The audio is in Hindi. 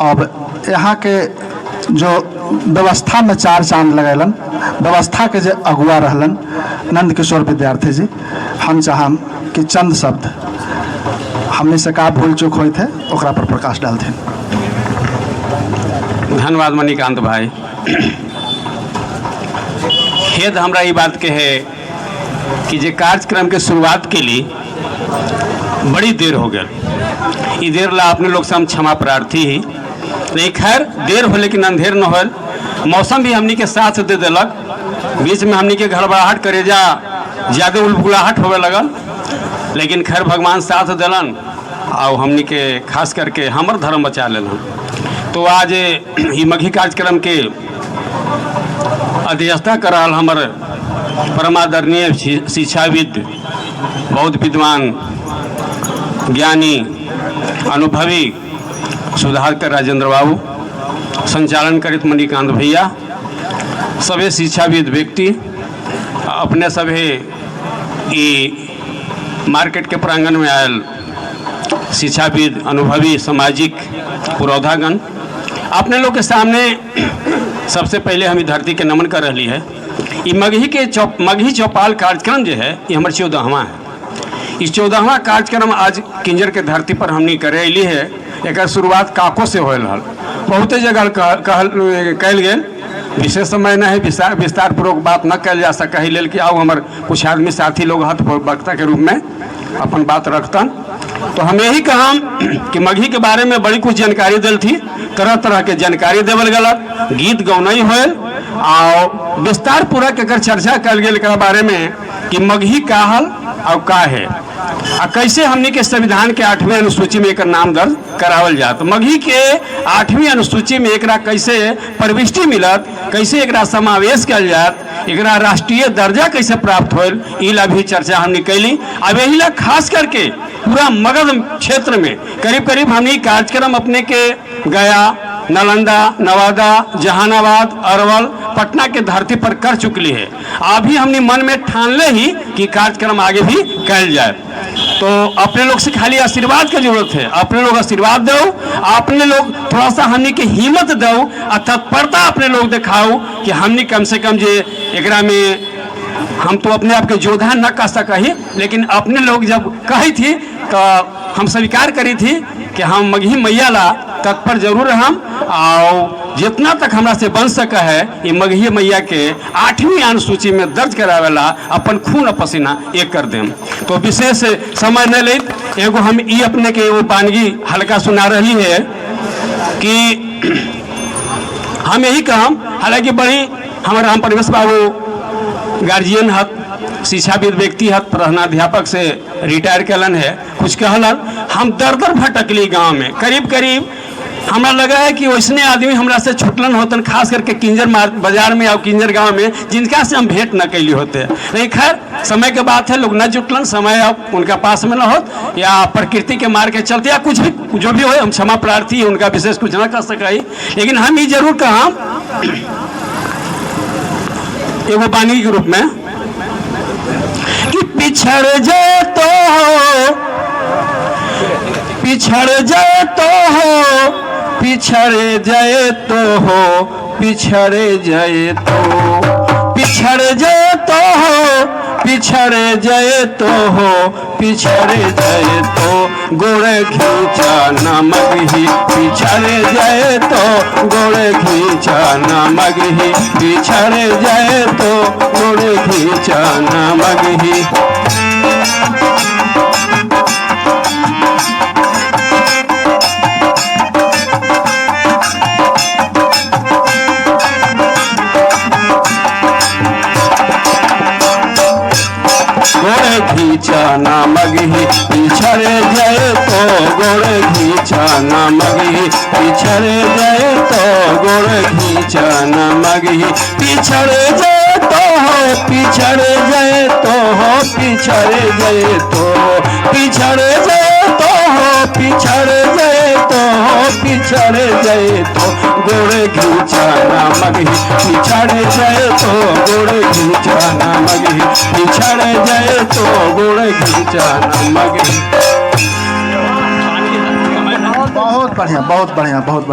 अब यहाँ के जो व्यवस्था में चार चांद लगेलन, व्यवस्था के जो अगुआ रहलन नंद किशोर विद्यार्थी जी, हम चाहम कि चंद शब्द हमने से का भूल चूक हुई थे ओकरा पर प्रकाश डालते। धन्यवाद मणिकांत भाई। खेद हमरा ये बात के है कि जे कार्यक्रम के शुरुआत के लिए बड़ी देर हो गई। ये देर ला अपने लोग से हम क्षमा प्रार्थी ही नहीं, खैर देर हो लेकिन अंधेर न हो। मौसम भी हमनी के साथ दे दिलक, बीच में हमनी के घड़बड़ाहट करेजा ज़्यादा उलबुलाहट होवे लगल, लेकिन खैर भगवान साथ दिलन और हमनी के खास करके हमर धर्म बचा लेलन। तो आज ये मघी कार्यक्रम के अध्यक्षता कराल हमर परमादरणीय शिक्षाविद, बहुत विद्वान, ज्ञानी, अनुभवी सुधाकर राजेंद्र बाबू, संचालन करित मणिकांत भैया, सभी शिक्षाविद व्यक्ति, अपने सभी मार्केट के प्रांगण में आयल शिक्षाविद, अनुभवी, सामाजिक पुरोधागण, अपने लोग के सामने सबसे पहले हम धरती के नमन कर रही है। ये मघी चौपाल कार्यक्रम जो है ये हमारे 14वां है। इस 14वां कार्यक्रम आज किंजर के धरती पर हमने करे अली है। एक शुरुआत काको से हो रहा, बहुत जगह कहल गए, विशेष समय न है, विस्तार पूर्वक बात न कल जा सका ही, कि आओ हमारे कुछ आदमी साथी लोग हथ वक्ता के रूप में अपन बात रखतन। तो हम यही कहा कि मघी के बारे में बड़ी कुछ जानकारी दिल थी, तरह तरह के जानकारी देवल गलत, गीत गौनई होल और विस्तार पूर्वक एक चर्चा कल गए के बारे में कि मघी का हल और का है आ कैसे हमने के संविधान के 8वीं अनुसूची में एक नाम दर्ज करावल जात। मघी के 8वीं अनुसूची में एक कैसे प्रविष्टि मिलत, कैसे एक समावेश कल जात, एक राष्ट्रीय दर्जा कैसे प्राप्त होल, इला भी चर्चा हमने कैली। अब यही ला खास करके पूरा मगध क्षेत्र में करीब करीब हमने कार्यक्रम अपने के गया, नालंदा, नवादा, जहानाबाद, अरवल, पटना के धरती पर कर चुकली है। अभी हमने मन में ठान ले ही कि कार्यक्रम आगे भी कैल जाए। तो अपने लोग से खाली आशीर्वाद की जरूरत है, अपने लोग आशीर्वाद दो, अपने लोग थोड़ा सा हमने की हिम्मत दो और तत्परता अपने लोग दिखाओ कि हमने कम से कम जे एकरा में हम तो अपने आप के योद्धा न कह सका ही, लेकिन अपने लोग जब कही थी तो हम स्वीकार करी थी कि हम मघी मैया ला तत्पर जरूर हम, और जितना तक हमरा से बन सका है ये मघी मैया के 8वीं अनुसूची में दर्ज करावेला अपन खून पसीना एक कर देम। तो विशेष समय न ले, एगो हम ये अपने के वो पानगी हल्का सुना रही है कि हम यही कहम, हालांकि बड़ी हमारे राम परमेश बाबू गार्जियन हत, शिक्षाविद व्यक्ति हत, प्रधानाध्यापक से रिटायर कलन है, कुछ कहलन। हम दर दर भटकली गांव में, करीब करीब हमरा लगा है कि वैसने आदमी हमरा से छुटलन होतन, खास करके किंजर बाजार में और किंजर गांव में, जिनका से हम भेंट न कैली होते। नहीं, खैर समय के बात है, लोग न जुटलन, समय अब उनका पास में न होत या प्रकृति के मार के चलते या कुछ भी जो भी हो, हम क्षमा प्रार्थी, उनका विशेष कुछ न कर सका। लेकिन हम ये जरूर कहा एगो बानी के रूप में कि पिछड़ जाए तो हो, पिछड़ जाए तो हो, पिछड़ जाए तो हो, पिछड़ जाए तो, पिछड़ जाए तो हो, पिछड़ जाए तो हो, पिछड़ जाए तो गोड़ खींचा न मगही, पिछड़ जाए तो गोड़ खींचा न मगही, पिछड़ जाए तो गोड़ खींचा न मगही। गोड़ खींचा ना मगही, पिछड़ जाए तो गोड़ खींचा ना मगही, पिछड़ जाए तो गोड़ खींचा ना मगही, पिछड़ जाए तो हो, पिछड़ जाए तो हो, पिछड़ जाए तो, पिछड़ जाए तो हो, पिछड़ जाए तो हो, पिछड़ जाए तो गोड़ खींचा ना मगही, पिछड़ जाए तो गोड़ खींचा ना मगही, पिछड़ जाए तो गोड़ खींचा ना मगही। बहुत बढ़िया, बहुत बढ़िया, बहुत बढ़िया।